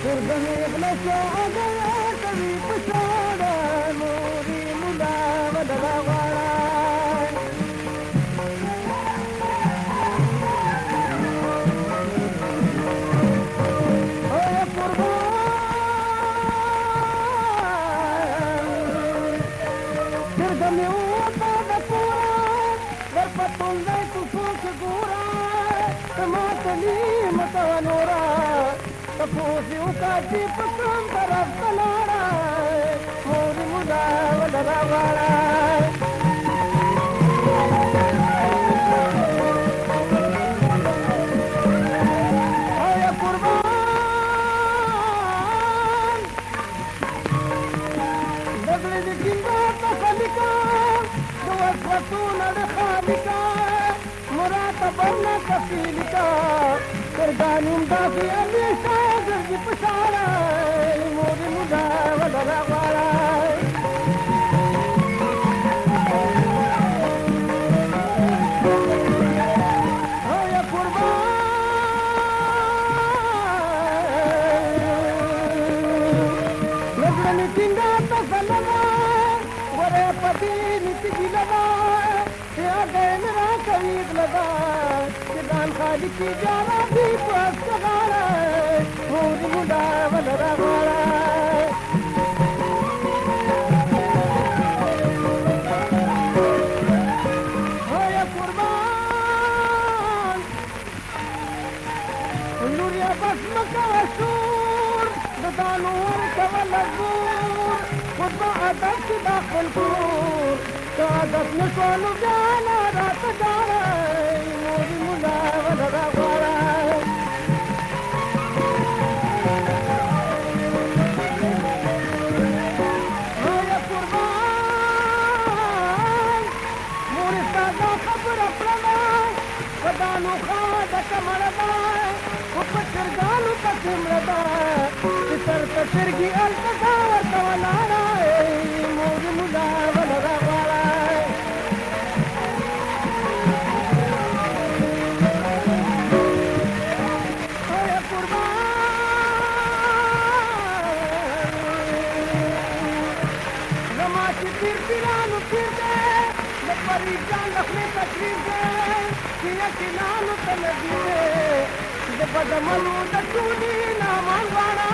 ګردنې غله شو غلا کوي په شاړه مورې ملا بدله غواړه تپوسی وکړي په کوم طرف ته لاړه مورې مولا ودره غواړه آیا قربان دغلې د ټینګار ته خلیکه د وسوسونه د خالقه مراته برنه کفیلکه ګردانیم داسې همیشه ګرځي په شاړه مورې مولا ودره غواړه آیا قربان لږه مې ټینګار ته سلمه ورې په دې نیسي ګیله ده یاده مې راکوي غله ده ځان خالي کې جانا دي په سغاړه مورې مولا ودره غواړه آیا قربان لوریا بس مه کوه شور د دانو ورکوه لږور خود به ادب کې دا خپل کور که ادب نه شو نو بیا نه راته ډاره مورې مولا ودره غواړه آیا قربان مورې ستا دا خبره کړمه په دانو ښه ډکه مړه ده خو په چرګانو پسې مړه ده چې سر ته چرګي هلته دا ورته ولاړه مورې مولا ودره غواړه آیا قربان زما چې پیر پیرانو پیر دی د فرید جان د خولې تکلیف دی چې یقینانو ته نبي دی د بدعملو د ټولې نامان غواړه